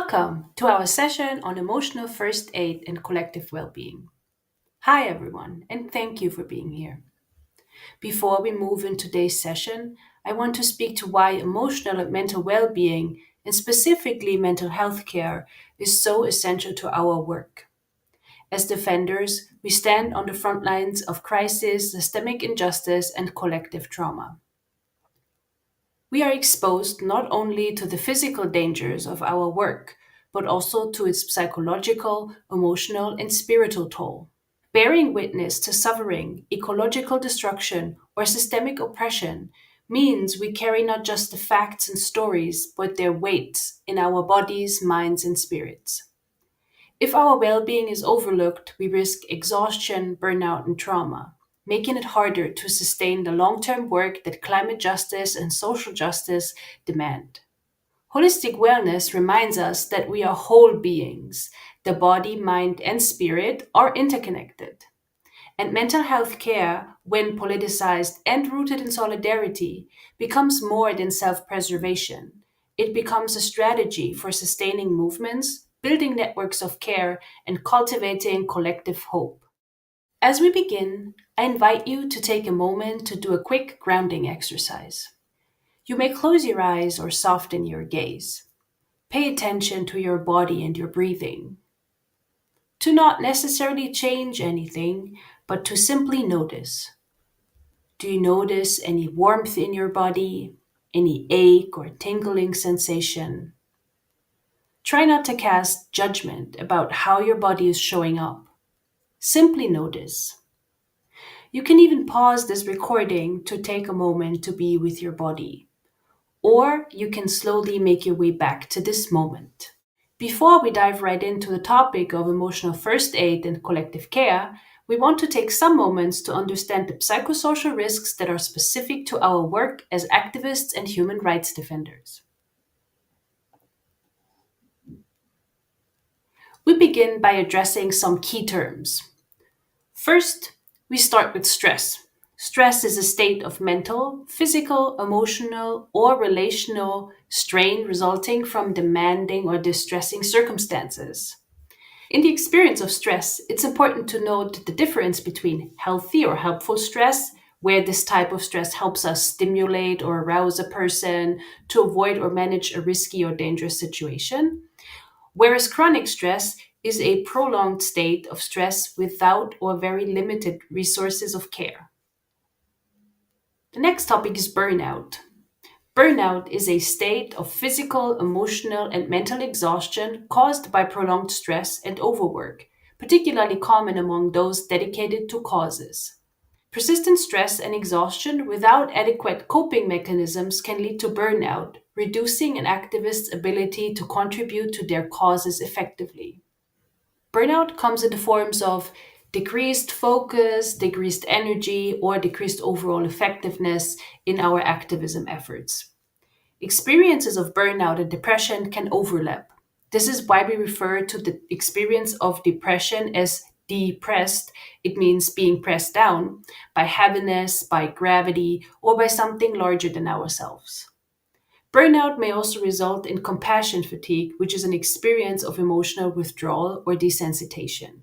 Welcome to our session on emotional first aid and collective well-being. Hi everyone, and thank you for being here. Before we move into today's session, I want to speak to why emotional and mental well-being, and specifically mental health care, is so essential to our work. As defenders, we stand on the front lines of crisis, systemic injustice, and collective trauma. We are exposed not only to the physical dangers of our work, but also to its psychological, emotional, and spiritual toll. Bearing witness to suffering, ecological destruction, or systemic oppression means we carry not just the facts and stories, but their weights in our bodies, minds, and spirits. If our well being is overlooked, we risk exhaustion, burnout, and trauma, making it harder to sustain the long term work that climate justice and social justice demand. Holistic wellness reminds us that we are whole beings. The body, mind, and spirit are interconnected. And mental health care, when politicized and rooted in solidarity, becomes more than self preservation. It becomes a strategy for sustaining movements, building networks of care, and cultivating collective hope. As we begin, I invite you to take a moment to do a quick grounding exercise. You may close your eyes or soften your gaze. Pay attention to your body and your breathing. To not necessarily change anything, but to simply notice. Do you notice any warmth in your body, any ache or tingling sensation? Try not to cast judgment about how your body is showing up. Simply notice. You can even pause this recording to take a moment to be with your body, or you can slowly make your way back to this moment. Before we dive right into the topic of emotional first aid and collective care, we want to take some moments to understand the psychosocial risks that are specific to our work as activists and human rights defenders. We begin by addressing some key terms. First, we start with stress. Stress is a state of mental, physical, emotional, or relational strain resulting from demanding or distressing circumstances. In the experience of stress, it's important to note the difference between healthy or helpful stress, where this type of stress helps us stimulate or arouse a person to avoid or manage a risky or dangerous situation, whereas chronic stress is a prolonged state of stress without or very limited resources of care. The next topic is burnout. Burnout is a state of physical, emotional, and mental exhaustion caused by prolonged stress and overwork, particularly common among those dedicated to causes. Persistent stress and exhaustion without adequate coping mechanisms can lead to burnout, reducing an activist's ability to contribute to their causes effectively. Burnout comes in the forms of decreased focus, decreased energy, or decreased overall effectiveness in our activism efforts. Experiences of burnout and depression can overlap. This is why we refer to the experience of depression as depressed. It means being pressed down by heaviness, by gravity, or by something larger than ourselves. Burnout may also result in compassion fatigue, which is an experience of emotional withdrawal or desensitization.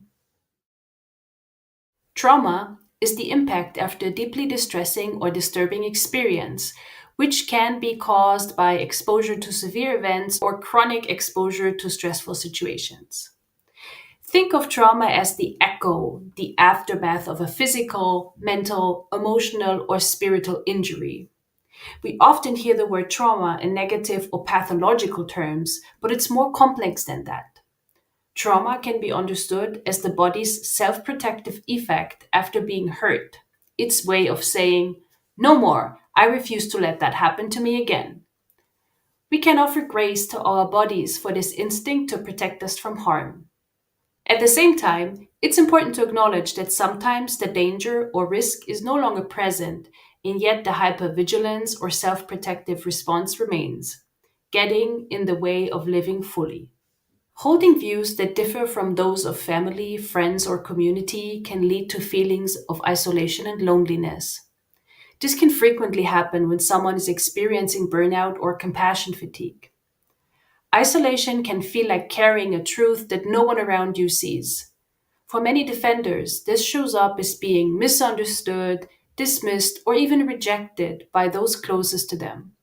Trauma is the impact after a deeply distressing or disturbing experience, which can be caused by exposure to severe events or chronic exposure to stressful situations. Think of trauma as the echo, the aftermath of a physical, mental, emotional, or spiritual injury. We often hear the word trauma in negative or pathological terms, but it's more complex than that. Trauma can be understood as the body's self protective effect after being hurt, its way of saying, "No more, I refuse to let that happen to me again." We can offer grace to our bodies for this instinct to protect us from harm. At the same time, it's important to acknowledge that sometimes the danger or risk is no longer present, and yet the hypervigilance or self protective response remains, getting in the way of living fully. Holding views that differ from those of family, friends, or community can lead to feelings of isolation and loneliness. This can frequently happen when someone is experiencing burnout or compassion fatigue. Isolation can feel like carrying a truth that no one around you sees. For many defenders, this shows up as being misunderstood, dismissed, or even rejected by those closest to them.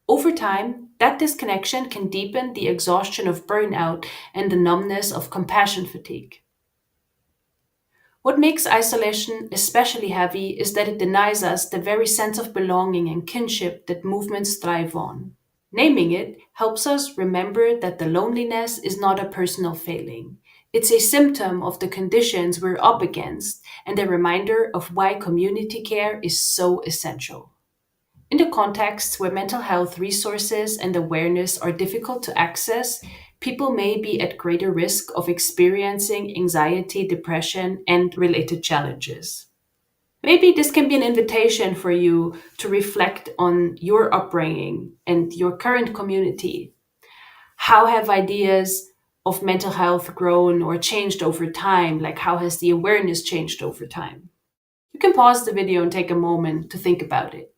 Over time, that disconnection can deepen the exhaustion of burnout and the numbness of compassion fatigue. What makes isolation especially heavy is that it denies us the very sense of belonging and kinship that movements thrive on. Naming it helps us remember that the loneliness is not a personal failing. It's a symptom of the conditions we're up against and a reminder of why community care is so essential. In the contexts where mental health resources and awareness are difficult to access, people may be at greater risk of experiencing anxiety, depression, and related challenges. Maybe this can be an invitation for you to reflect on your upbringing and your current community. How have ideas of mental health grown or changed over time? Like, how has the awareness changed over time? You can pause the video and take a moment to think about it.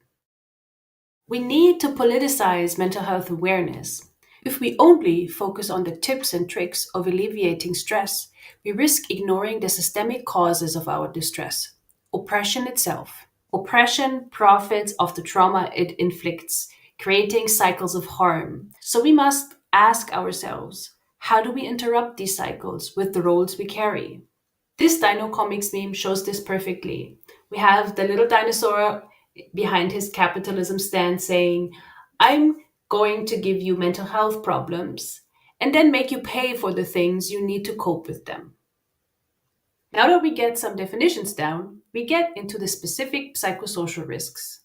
We need to politicize mental health awareness. If we only focus on the tips and tricks of alleviating stress, we risk ignoring the systemic causes of our distress. Oppression itself. Oppression profits off the trauma it inflicts, creating cycles of harm. So we must ask ourselves, how do we interrupt these cycles with the roles we carry? This Dino Comics meme shows this perfectly. We have the little dinosaur behind his capitalism stand saying, I'm going to give you mental health problems and then make you pay for the things you need to cope with them. Now that we get some definitions down, we get into the specific psychosocial risks.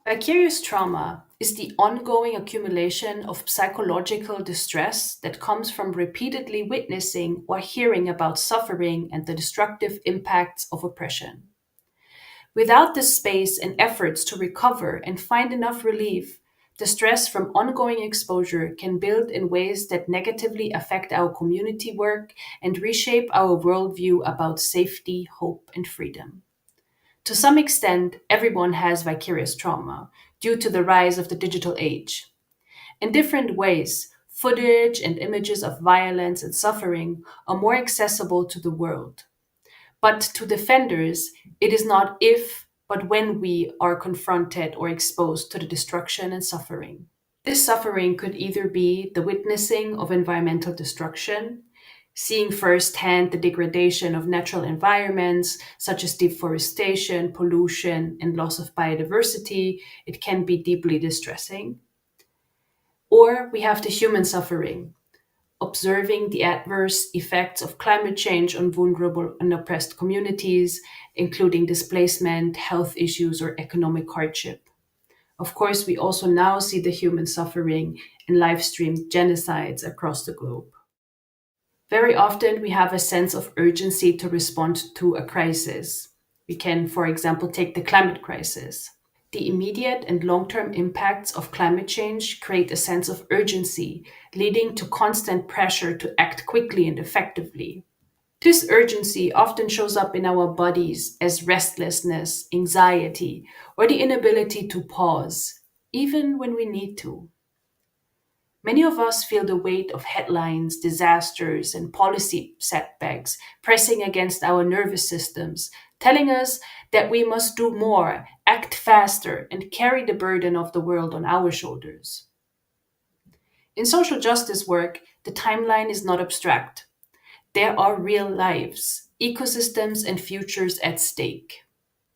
Vicarious trauma is the ongoing accumulation of psychological distress that comes from repeatedly witnessing or hearing about suffering and the destructive impacts of oppression. Without the space and efforts to recover and find enough relief, the stress from ongoing exposure can build in ways that negatively affect our community work and reshape our worldview about safety, hope, and freedom. To some extent, everyone has vicarious trauma due to the rise of the digital age. In different ways, footage and images of violence and suffering are more accessible to the world. But to defenders, it is not if, but when we are confronted or exposed to the destruction and suffering. This suffering could either be the witnessing of environmental destruction, seeing firsthand the degradation of natural environments such as deforestation, pollution, and loss of biodiversity. It can be deeply distressing. Or we have the human suffering, observing the adverse effects of climate change on vulnerable and oppressed communities, including displacement, health issues, or economic hardship. Of course, we also now see the human suffering in live streamed genocides across the globe. Very often, we have a sense of urgency to respond to a crisis. We can, for example, take the climate crisis. The immediate and long term impacts of climate change create a sense of urgency, leading to constant pressure to act quickly and effectively. This urgency often shows up in our bodies as restlessness, anxiety, or the inability to pause, even when we need to. Many of us feel the weight of headlines, disasters, and policy setbacks pressing against our nervous systems, telling us that we must do more, act faster, and carry the burden of the world on our shoulders. In social justice work, the timeline is not abstract. There are real lives, ecosystems, and futures at stake.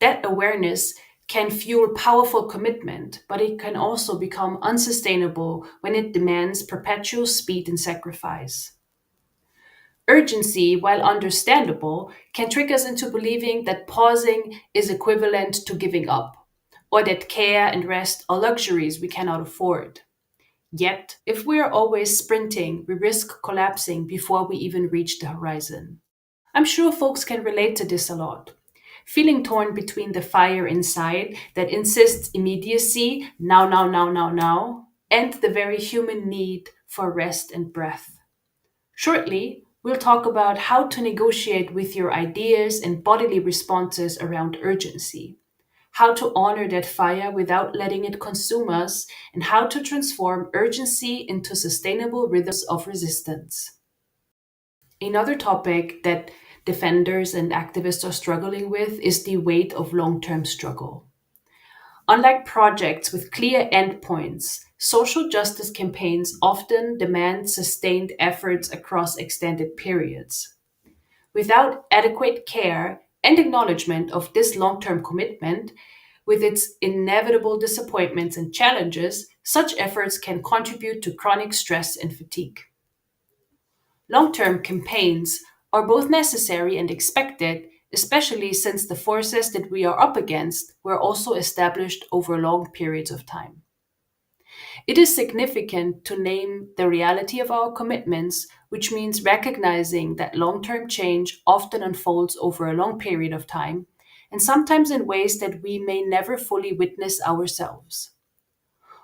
That awareness can fuel powerful commitment, but it can also become unsustainable when it demands perpetual speed and sacrifice. Urgency, while understandable, can trick us into believing that pausing is equivalent to giving up, or that care and rest are luxuries we cannot afford. Yet, if we are always sprinting, we risk collapsing before we even reach the horizon. I'm sure folks can relate to this a lot. Feeling torn between the fire inside that insists immediacy, now, now, now, now, now, and the very human need for rest and breath. Shortly, we'll talk about how to negotiate with your ideas and bodily responses around urgency, how to honor that fire without letting it consume us, and how to transform urgency into sustainable rhythms of resistance. Another topic that defenders and activists are struggling with is the weight of long term struggle. Unlike projects with clear endpoints, social justice campaigns often demand sustained efforts across extended periods. Without adequate care and acknowledgement of this long term commitment, with its inevitable disappointments and challenges, such efforts can contribute to chronic stress and fatigue. Long term campaigns are both necessary and expected, especially since the forces that we are up against were also established over long periods of time. It is significant to name the reality of our commitments, which means recognizing that long term change often unfolds over a long period of time, and sometimes in ways that we may never fully witness ourselves.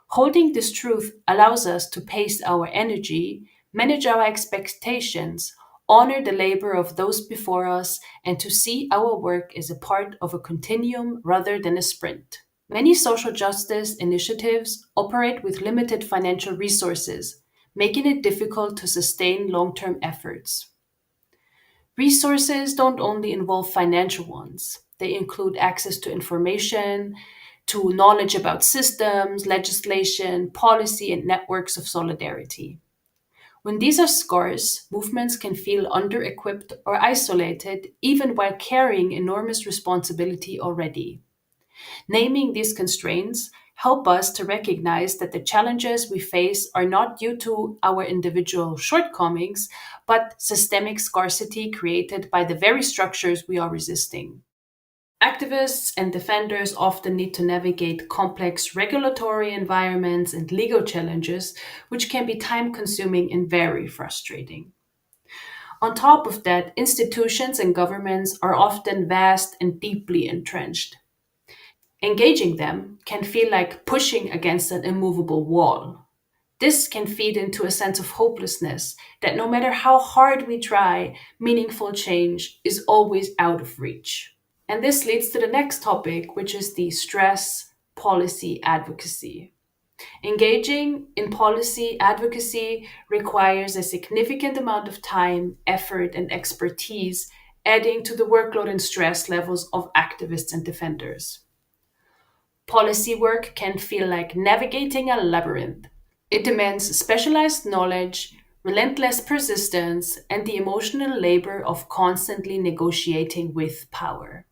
Holding this truth allows us to pace our energy, manage our expectations, honor the labor of those before us, and to see our work as a part of a continuum rather than a sprint. Many social justice initiatives operate with limited financial resources, making it difficult to sustain long term efforts. Resources don't only involve financial ones, they include access to information, to knowledge about systems, legislation, policy, and networks of solidarity. When these are scarce, movements can feel under equipped or isolated, even while carrying enormous responsibility already. Naming these constraints help us to recognize that the challenges we face are not due to our individual shortcomings, but systemic scarcity created by the very structures we are resisting. Activists and defenders often need to navigate complex regulatory environments and legal challenges, which can be time consuming and very frustrating. On top of that, institutions and governments are often vast and deeply entrenched. Engaging them can feel like pushing against an immovable wall. This can feed into a sense of hopelessness that no matter how hard we try, meaningful change is always out of reach. And this leads to the next topic, which is the stress policy advocacy. Engaging in policy advocacy requires a significant amount of time, effort, and expertise, adding to the workload and stress levels of activists and defenders. Policy work can feel like navigating a labyrinth. It demands specialized knowledge, relentless persistence, and the emotional labor of constantly negotiating with power.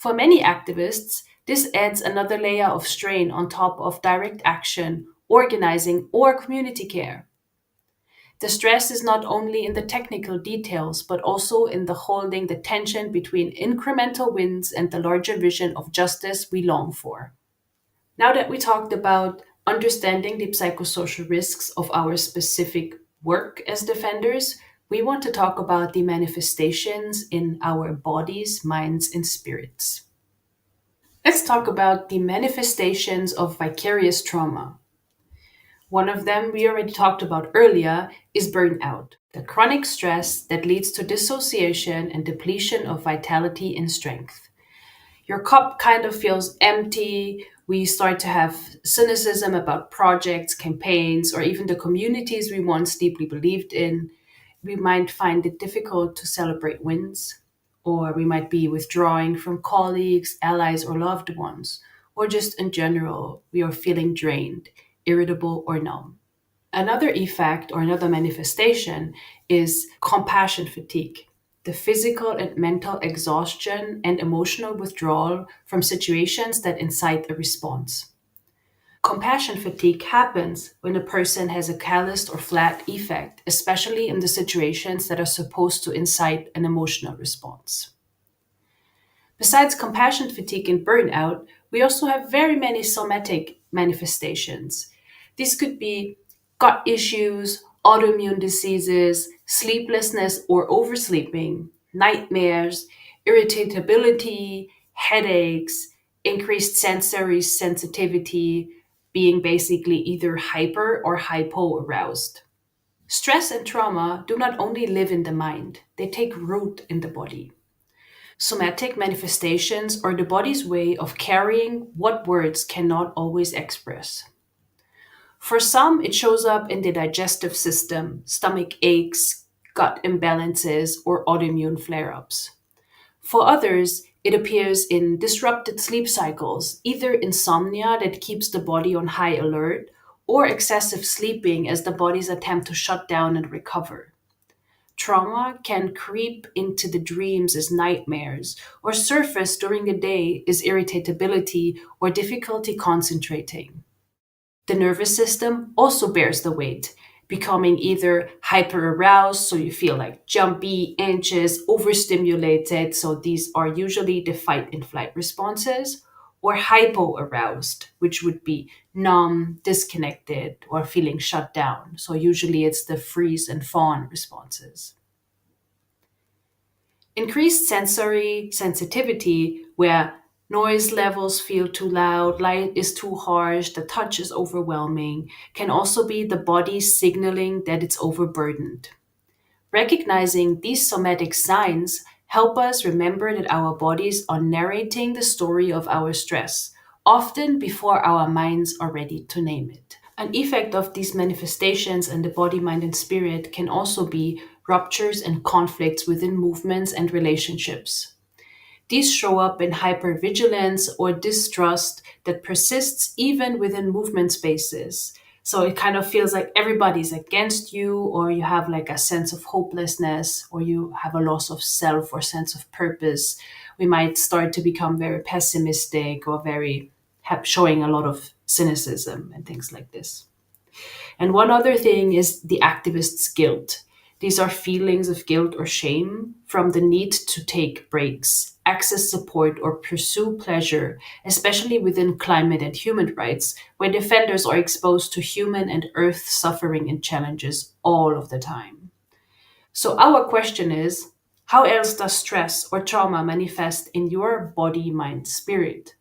For many activists, this adds another layer of strain on top of direct action, organizing, or community care. The stress is not only in the technical details, but also in the holding the tension between incremental wins and the larger vision of justice we long for. Now that we talked about understanding the psychosocial risks of our specific work as defenders, we want to talk about the manifestations in our bodies, minds, and spirits. Let's talk about the manifestations of vicarious trauma. One of them we already talked about earlier is burnout, the chronic stress that leads to dissociation and depletion of vitality and strength. Your cup kind of feels empty. We start to have cynicism about projects, campaigns, or even the communities we once deeply believed in. We might find it difficult to celebrate wins, or we might be withdrawing from colleagues, allies, or loved ones, or just in general, we are feeling drained, irritable, or numb. Another effect or another manifestation is compassion fatigue, the physical and mental exhaustion and emotional withdrawal from situations that incite a response. Compassion fatigue happens when a person has a calloused or flat effect, especially in the situations that are supposed to incite an emotional response. Besides compassion fatigue and burnout, we also have very many somatic manifestations. These could be gut issues, autoimmune diseases, sleeplessness or oversleeping, nightmares, irritability, headaches, increased sensory sensitivity, being basically either hyper or hypo aroused. Stress and trauma do not only live in the mind, they take root in the body. Somatic manifestations are the body's way of carrying what words cannot always express. For some, it shows up in the digestive system, stomach aches, gut imbalances, or autoimmune flare ups. For others, it appears in disrupted sleep cycles, either insomnia that keeps the body on high alert, or excessive sleeping as the body's attempt to shut down and recover. Trauma can creep into the dreams as nightmares, or surface during the day as irritability or difficulty concentrating. The nervous system also bears the weight, becoming either hyper aroused, so you feel like jumpy, anxious, overstimulated, so these are usually the fight and flight responses, or hypo aroused, which would be numb, disconnected, or feeling shut down. So usually it's the freeze and fawn responses. Increased sensory sensitivity, where noise levels feel too loud, light is too harsh, the touch is overwhelming, can also be the body signaling that it's overburdened. Recognizing these somatic signs help us remember that our bodies are narrating the story of our stress, often before our minds are ready to name it. An effect of these manifestations in the body, mind, and spirit can also be ruptures and conflicts within movements and relationships. These show up in hypervigilance or distrust that persists even within movement spaces. So it kind of feels like everybody's against you, or you have like a sense of hopelessness, or you have a loss of self or sense of purpose. We might start to become very pessimistic or very showing a lot of cynicism and things like this. And one other thing is the activist's guilt. These are feelings of guilt or shame from the need to take breaks, access support, or pursue pleasure, especially within climate and human rights, where defenders are exposed to human and earth suffering and challenges all of the time. So, our question is, how else does stress or trauma manifest in your body, mind, spirit?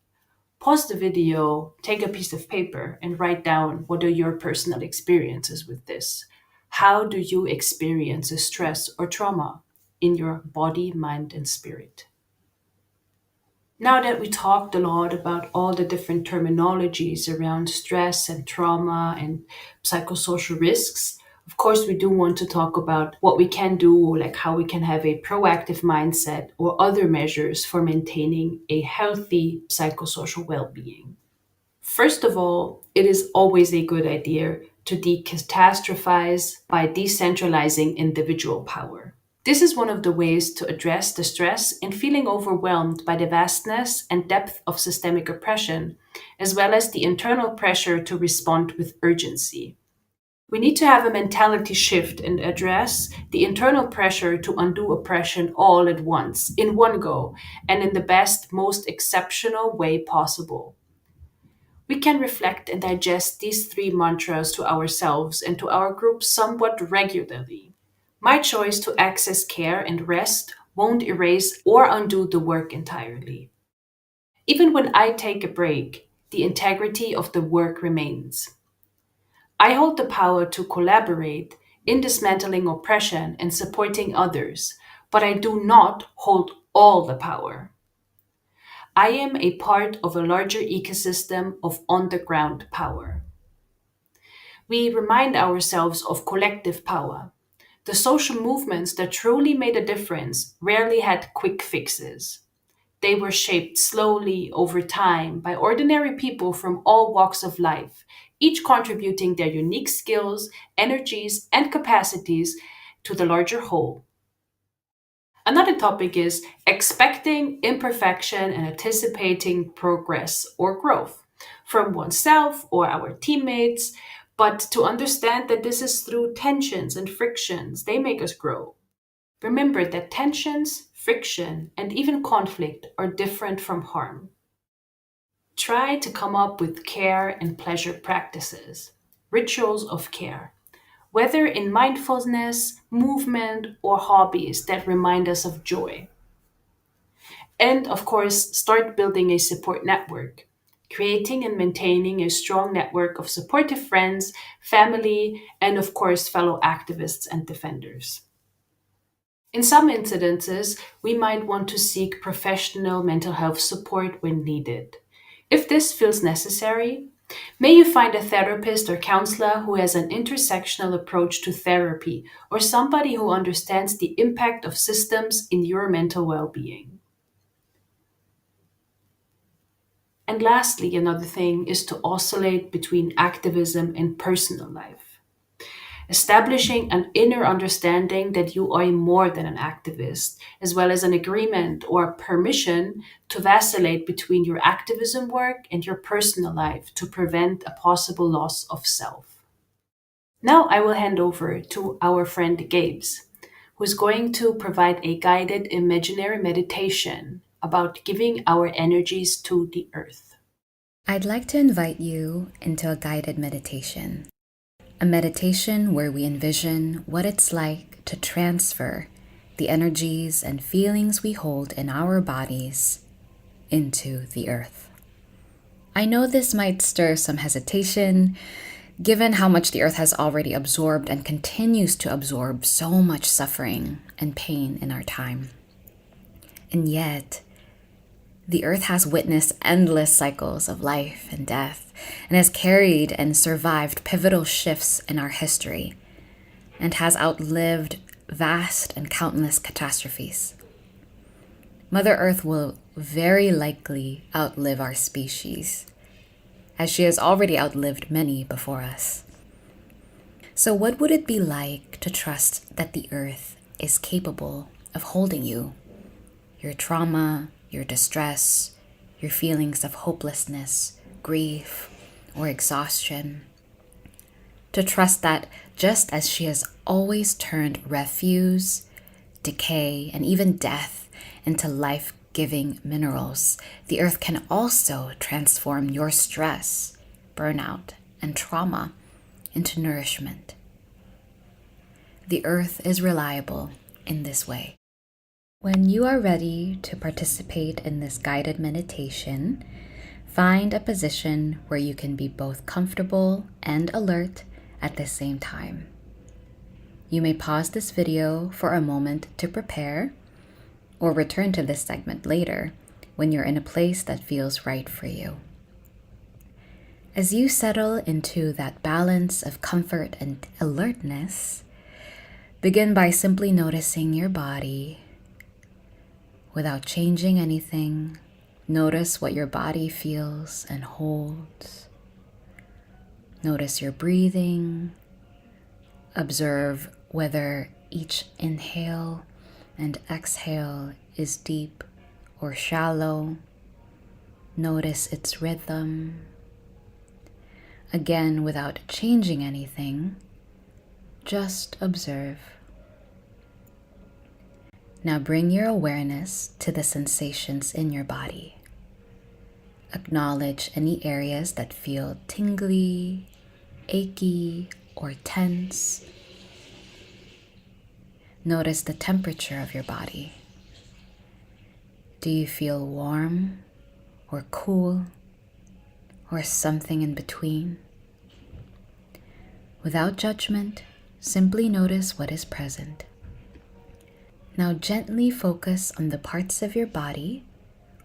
Pause the video, take a piece of paper, and write down what are your personal experiences with this. How do you experience a stress or trauma in your body, mind, and spirit? Now that we talked a lot about all the different terminologies around stress and trauma and psychosocial risks, of course, we do want to talk about what we can do, like how we can have a proactive mindset or other measures for maintaining a healthy psychosocial well being. First of all, it is always a good idea to decatastrophize by decentralizing individual power. This is one of the ways to address the stress and feeling overwhelmed by the vastness and depth of systemic oppression, as well as the internal pressure to respond with urgency. We need to have a mentality shift and address the internal pressure to undo oppression all at once, in one go, and in the best, most exceptional way possible. We can reflect and digest these three mantras to ourselves and to our group somewhat regularly. My choice to access care and rest won't erase or undo the work entirely. Even when I take a break, the integrity of the work remains. I hold the power to collaborate in dismantling oppression and supporting others, but I do not hold all the power. I am a part of a larger ecosystem of on the ground power. We remind ourselves of collective power. The social movements that truly made a difference rarely had quick fixes. They were shaped slowly over time by ordinary people from all walks of life, each contributing their unique skills, energies, and capacities to the larger whole. Another topic is expecting imperfection and anticipating progress or growth from oneself or our teammates, but to understand that this is through tensions and frictions, they make us grow. Remember that tensions, friction, and even conflict are different from harm. Try to come up with care and pleasure practices, rituals of care, whether in mindfulness, movement, or hobbies that remind us of joy. And of course, start building a support network, creating and maintaining a strong network of supportive friends, family, and of course, fellow activists and defenders. In some incidences, we might want to seek professional mental health support when needed. If this feels necessary, may you find a therapist or counselor who has an intersectional approach to therapy or somebody who understands the impact of systems in your mental well being. And lastly, another thing is to oscillate between activism and personal life. Establishing an inner understanding that you are more than an activist, as well as an agreement or permission to vacillate between your activism work and your personal life to prevent a possible loss of self. Now I will hand over to our friend Gabes, who's going to provide a guided imaginary meditation about giving our energies to the earth. I'd like to invite you into a guided meditation. A meditation where we envision what it's like to transfer the energies and feelings we hold in our bodies into the earth. I know this might stir some hesitation, given how much the earth has already absorbed and continues to absorb so much suffering and pain in our time. And yet, the earth has witnessed endless cycles of life and death and has carried and survived pivotal shifts in our history and has outlived vast and countless catastrophes. Mother Earth will very likely outlive our species, as she has already outlived many before us. So what would it be like to trust that the earth is capable of holding you, your trauma, your distress, your feelings of hopelessness, grief, or exhaustion? To trust that just as she has always turned refuse, decay, and even death into life-giving minerals, the earth can also transform your stress, burnout, and trauma into nourishment. The earth is reliable in this way. When you are ready to participate in this guided meditation, find a position where you can be both comfortable and alert at the same time. You may pause this video for a moment to prepare, or return to this segment later when you're in a place that feels right for you. As you settle into that balance of comfort and alertness, begin by simply noticing your body. Without changing anything, notice what your body feels and holds. Notice your breathing. Observe whether each inhale and exhale is deep or shallow. Notice its rhythm. Again, without changing anything, just observe. Now bring your awareness to the sensations in your body. Acknowledge any areas that feel tingly, achy, or tense. Notice the temperature of your body. Do you feel warm or cool or something in between? Without judgment, simply notice what is present. Now gently focus on the parts of your body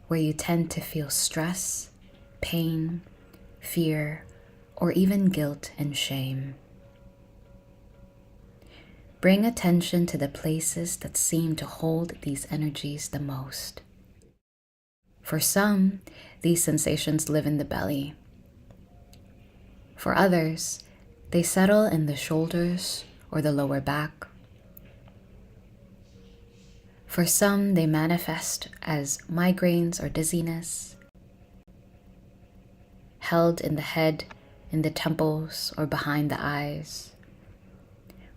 where you tend to feel stress, pain, fear, or even guilt and shame. Bring attention to the places that seem to hold these energies the most. For some, these sensations live in the belly. For others, they settle in the shoulders or the lower back. For some, they manifest as migraines or dizziness, held in the head, in the temples, or behind the eyes.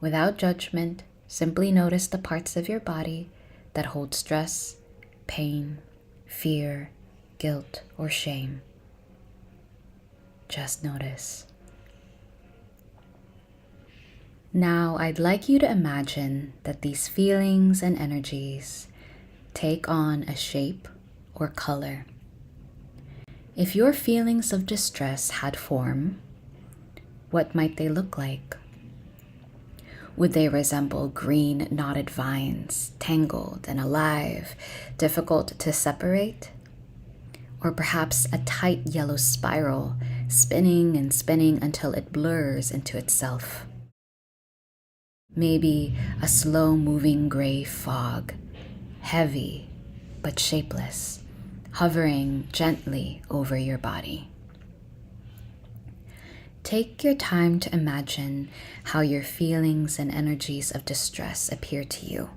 Without judgment, simply notice the parts of your body that hold stress, pain, fear, guilt, or shame. Just notice. Now, I'd like you to imagine that these feelings and energies take on a shape or color. If your feelings of distress had form, what might they look like? Would they resemble green knotted vines, tangled and alive, difficult to separate? Or perhaps a tight yellow spiral, spinning and spinning until it blurs into itself? Maybe a slow moving gray fog, heavy but shapeless, hovering gently over your body. Take your time to imagine how your feelings and energies of distress appear to you.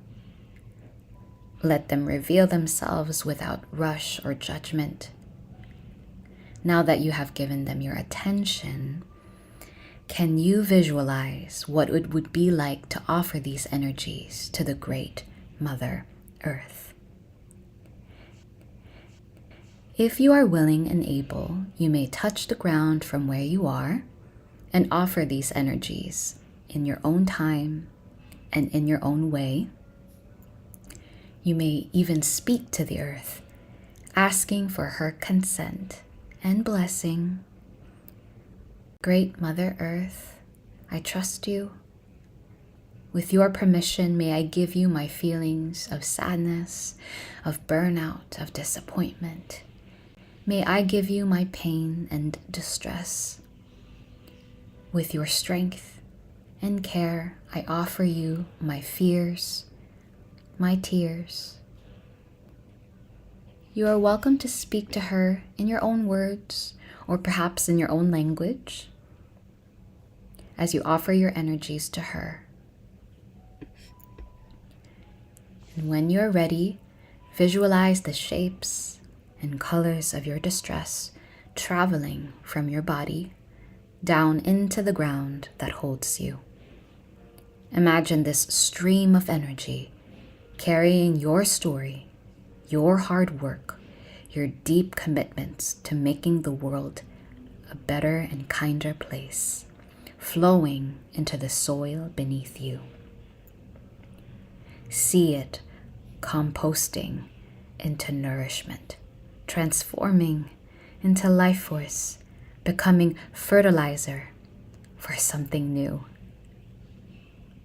Let them reveal themselves without rush or judgment. Now that you have given them your attention, can you visualize what it would be like to offer these energies to the great Mother Earth? If you are willing and able, you may touch the ground from where you are and offer these energies in your own time and in your own way. You may even speak to the earth, asking for her consent and blessing. Great Mother Earth, I trust you. With your permission, may I give you my feelings of sadness, of burnout, of disappointment. May I give you my pain and distress. With your strength and care, I offer you my fears, my tears. You are welcome to speak to her in your own words, or perhaps in your own language, as you offer your energies to her. And when you're ready, visualize the shapes and colors of your distress traveling from your body down into the ground that holds you. Imagine this stream of energy carrying your story, your hard work, your deep commitments to making the world a better and kinder place, flowing into the soil beneath you. See it composting into nourishment, transforming into life force, becoming fertilizer for something new.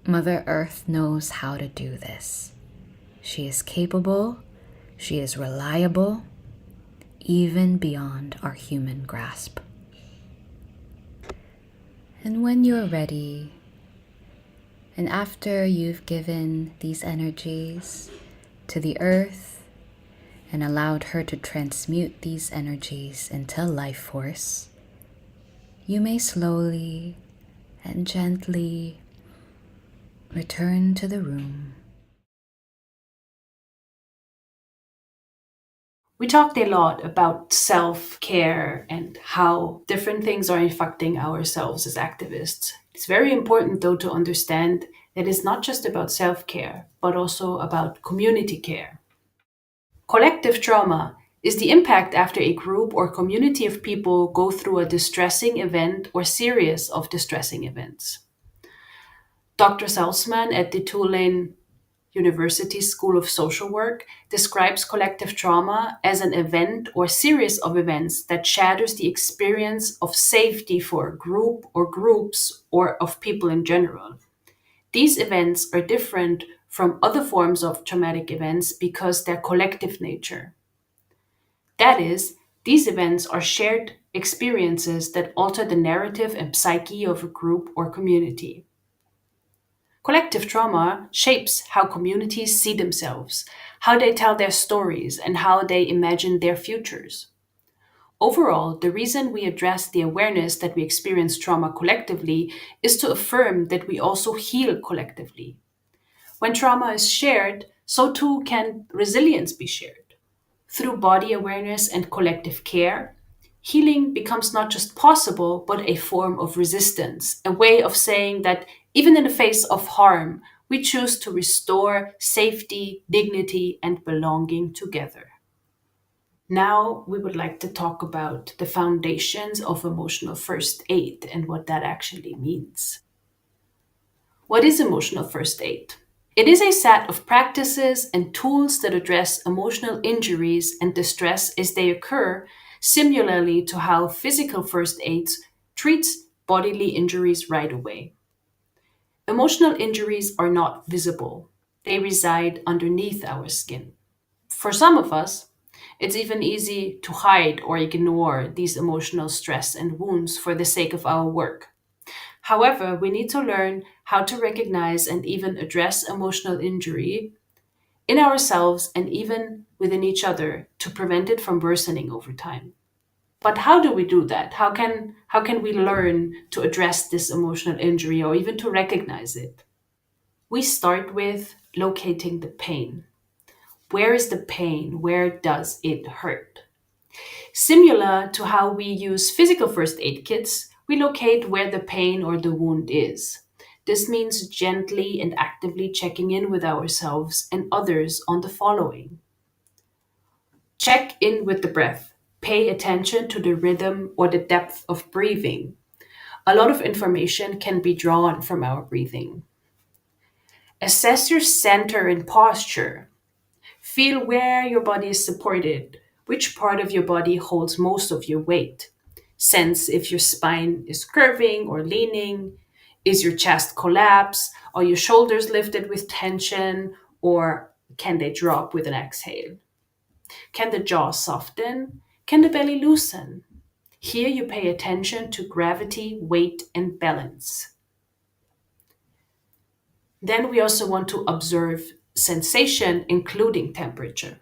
Mother Earth knows how to do this. She is capable, she is reliable, even beyond our human grasp. And when you're ready, and after you've given these energies to the earth and allowed her to transmute these energies into life force, you may slowly and gently return to the room. We talked a lot about self care and how different things are affecting ourselves as activists. It's very important, though, to understand that it's not just about self care, but also about community care. Collective trauma is the impact after a group or community of people go through a distressing event or series of distressing events. Dr. Salzman at the Tulane University School of Social Work describes collective trauma as an event or series of events that shatters the experience of safety for a group or groups or of people in general. These events are different from other forms of traumatic events because their collective nature. That is, these events are shared experiences that alter the narrative and psyche of a group or community. Collective trauma shapes how communities see themselves, how they tell their stories, and how they imagine their futures. Overall, the reason we address the awareness that we experience trauma collectively is to affirm that we also heal collectively. When trauma is shared, so too can resilience be shared. Through body awareness and collective care, healing becomes not just possible, but a form of resistance, a way of saying that even in the face of harm, we choose to restore safety, dignity, and belonging together. Now, we would like to talk about the foundations of emotional first aid and what that actually means. What is emotional first aid? It is a set of practices and tools that address emotional injuries and distress as they occur, similarly to how physical first aid treats bodily injuries right away. Emotional injuries are not visible, they reside underneath our skin. For some of us, it's even easy to hide or ignore these emotional stress and wounds for the sake of our work. However, we need to learn how to recognize and even address emotional injury in ourselves and even within each other to prevent it from worsening over time. But how do we do that? How can we learn to address this emotional injury or even to recognize it? We start with locating the pain. Where is the pain? Where does it hurt? Similar to how we use physical first aid kits, we locate where the pain or the wound is. This means gently and actively checking in with ourselves and others on the following. Check in with the breath. Pay attention to the rhythm or the depth of breathing. A lot of information can be drawn from our breathing. Assess your center and posture. Feel where your body is supported, which part of your body holds most of your weight. Sense if your spine is curving or leaning. Is your chest collapsed? Are your shoulders lifted with tension? Or can they drop with an exhale? Can the jaw soften? Can the belly loosen? Here you pay attention to gravity, weight, and balance. Then we also want to observe sensation, including temperature.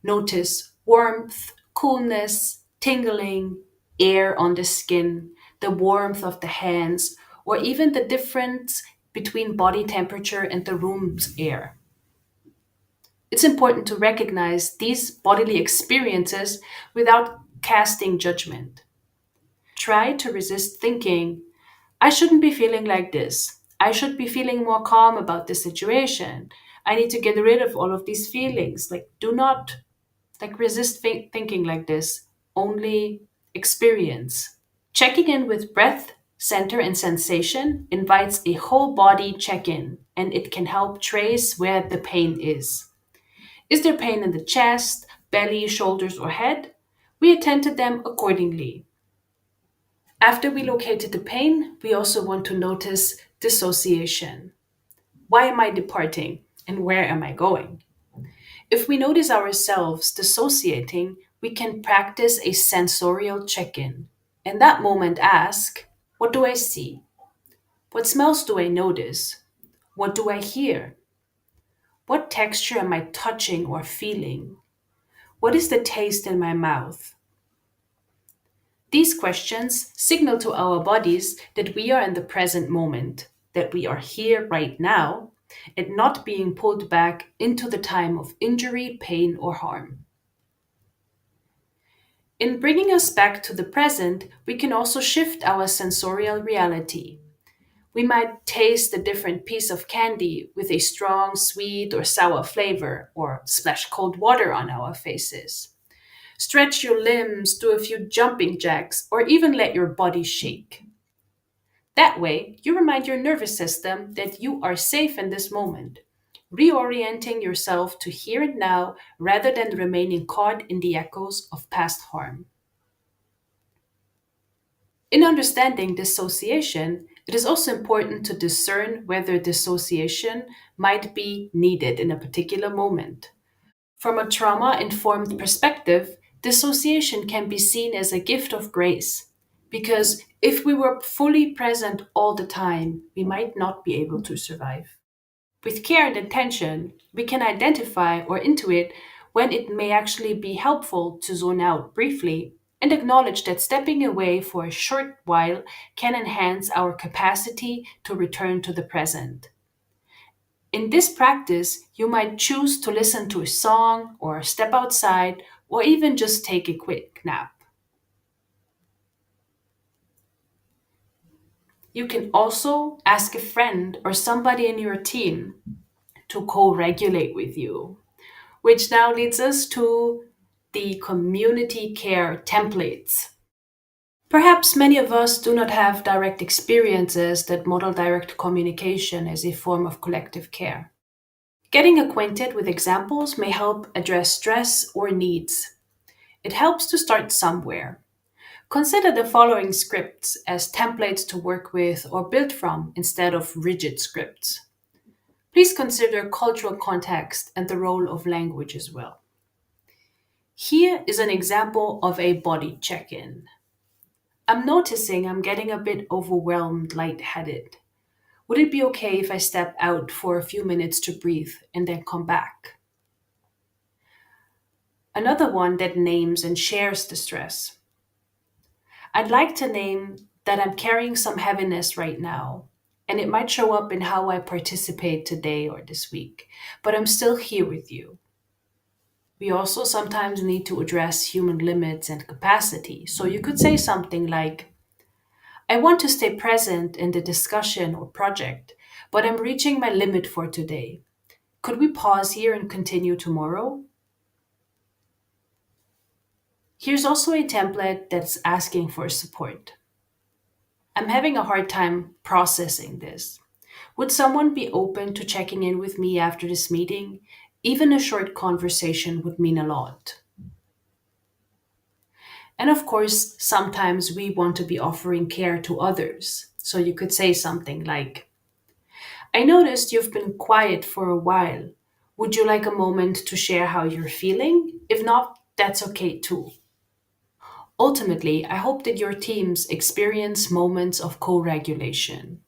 Notice warmth, coolness, tingling, air on the skin, the warmth of the hands, or even the difference between body temperature and the room's air. It's important to recognize these bodily experiences without casting judgment. Try to resist thinking, I shouldn't be feeling like this. I should be feeling more calm about this situation. I need to get rid of all of these feelings. Like, do not resist thinking like this. Only experience. Checking in with breath, center, and sensation invites a whole body check in, and it can help trace where the pain is. Is there pain in the chest, belly, shoulders, or head? We attend to them accordingly. After we located the pain, we also want to notice dissociation. Why am I departing? And where am I going? If we notice ourselves dissociating, we can practice a sensorial check in. In that moment, ask, what do I see? What smells do I notice? What do I hear? What texture am I touching or feeling? What is the taste in my mouth? These questions signal to our bodies that we are in the present moment, that we are here right now, and not being pulled back into the time of injury, pain, or harm. In bringing us back to the present, we can also shift our sensorial reality. We might taste a different piece of candy with a strong sweet or sour flavor, or splash cold water on our faces. Stretch your limbs, do a few jumping jacks, or even let your body shake. That way, you remind your nervous system that you are safe in this moment, reorienting yourself to here and now rather than remaining caught in the echoes of past harm. In understanding dissociation, it is also important to discern whether dissociation might be needed in a particular moment. From a trauma informed perspective, dissociation can be seen as a gift of grace. Because if we were fully present all the time, we might not be able to survive. With care and intention, we can identify or intuit when it may actually be helpful to zone out briefly and acknowledge that stepping away for a short while can enhance our capacity to return to the present. In this practice, you might choose to listen to a song or step outside or even just take a quick nap. You can also ask a friend or somebody in your team to co regulate with you, which now leads us to the community care templates. Perhaps many of us do not have direct experiences that model direct communication as a form of collective care. Getting acquainted with examples may help address stress or needs. It helps to start somewhere. Consider the following scripts as templates to work with or build from instead of rigid scripts. Please consider cultural context and the role of language as well. Here is an example of a body check in. I'm noticing I'm getting a bit overwhelmed, lightheaded. Would it be okay if I step out for a few minutes to breathe and then come back? Another one that names and shares the stress. I'd like to name that I'm carrying some heaviness right now, and it might show up in how I participate today or this week, but I'm still here with you. We also sometimes need to address human limits and capacity. So you could say something like, I want to stay present in the discussion or project, but I'm reaching my limit for today. Could we pause here and continue tomorrow? Here's also a template that's asking for support. I'm having a hard time processing this. Would someone be open to checking in with me after this meeting? Even a short conversation would mean a lot. And of course, sometimes we want to be offering care to others. So you could say something like, I noticed you've been quiet for a while. Would you like a moment to share how you're feeling? If not, that's okay too. Ultimately, I hope that your teams experience moments of co regulation.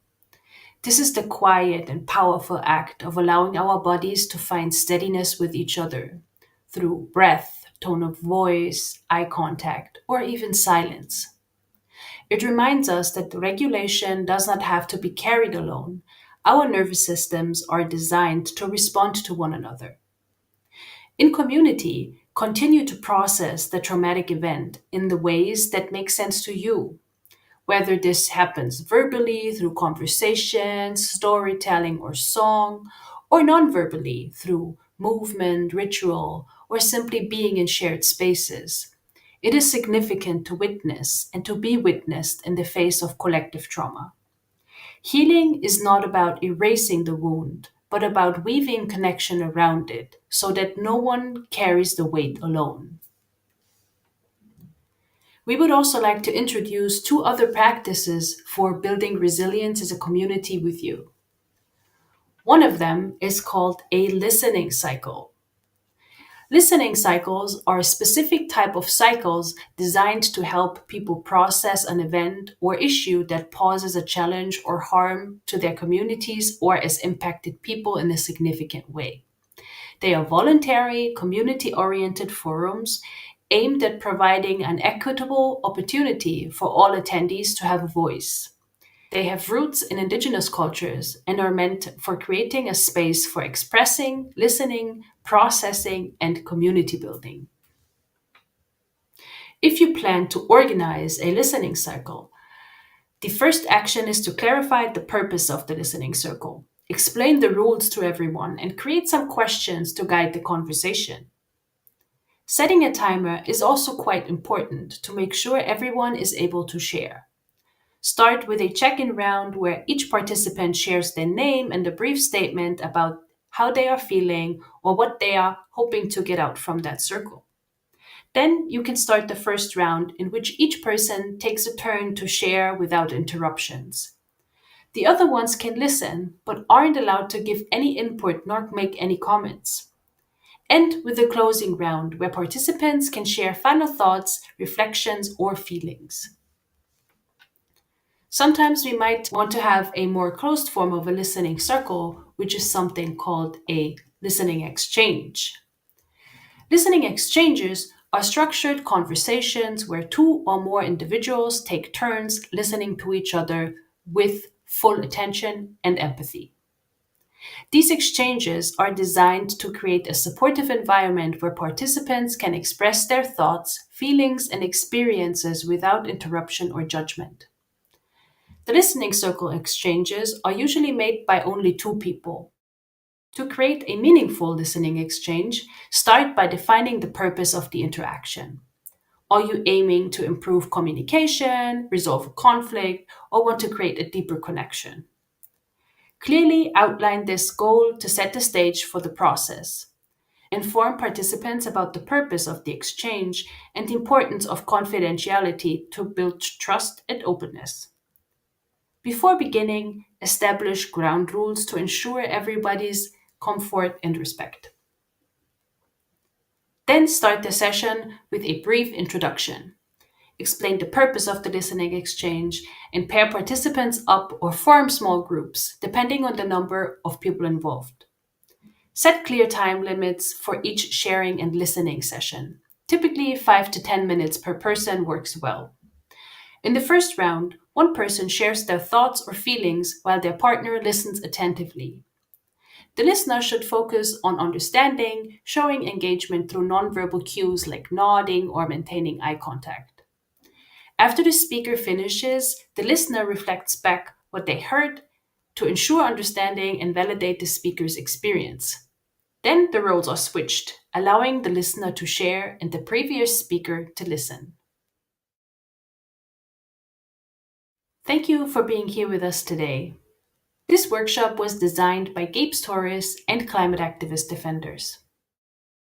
This is the quiet and powerful act of allowing our bodies to find steadiness with each other through breath, tone of voice, eye contact, or even silence. It reminds us that regulation does not have to be carried alone. Our nervous systems are designed to respond to one another. In community, continue to process the traumatic event in the ways that make sense to you, whether this happens verbally through conversations, storytelling, or song, or non-verbally through movement, ritual, or simply being in shared spaces. It is significant to witness and to be witnessed in the face of collective trauma. Healing is not about erasing the wound, but about weaving connection around it so that no one carries the weight alone. We would also like to introduce two other practices for building resilience as a community with you. One of them is called a listening cycle. Listening cycles are a specific type of cycles designed to help people process an event or issue that poses a challenge or harm to their communities or has impacted people in a significant way. They are voluntary, community oriented forums aimed at providing an equitable opportunity for all attendees to have a voice. They have roots in indigenous cultures and are meant for creating a space for expressing, listening, processing, and community building. If you plan to organize a listening cycle, the first action is to clarify the purpose of the listening circle, explain the rules to everyone, and create some questions to guide the conversation. Setting a timer is also quite important to make sure everyone is able to share. Start with a check in round where each participant shares their name and a brief statement about how they are feeling or what they are hoping to get out from that circle. Then you can start the first round in which each person takes a turn to share without interruptions. The other ones can listen, but aren't allowed to give any input nor make any comments. End with a closing round where participants can share final thoughts, reflections, or feelings. Sometimes we might want to have a more closed form of a listening circle, which is something called a listening exchange. Listening exchanges are structured conversations where two or more individuals take turns listening to each other with full attention and empathy. These exchanges are designed to create a supportive environment where participants can express their thoughts, feelings, and experiences without interruption or judgment. The listening circle exchanges are usually made by only two people. To create a meaningful listening exchange, start by defining the purpose of the interaction. Are you aiming to improve communication, resolve a conflict, or want to create a deeper connection? Clearly outline this goal to set the stage for the process. Inform participants about the purpose of the exchange and the importance of confidentiality to build trust and openness. Before beginning, establish ground rules to ensure everybody's comfort and respect. Then start the session with a brief introduction. Explain the purpose of the listening exchange and pair participants up or form small groups, depending on the number of people involved. Set clear time limits for each sharing and listening session. Typically, 5 to 10 minutes per person works well. In the first round, one person shares their thoughts or feelings while their partner listens attentively. The listener should focus on understanding, showing engagement through nonverbal cues like nodding or maintaining eye contact. After the speaker finishes, the listener reflects back what they heard to ensure understanding and validate the speaker's experience. Then the roles are switched, allowing the listener to share and the previous speaker to listen. Thank you for being here with us today. This workshop was designed by Gabe Torres and climate activist defenders.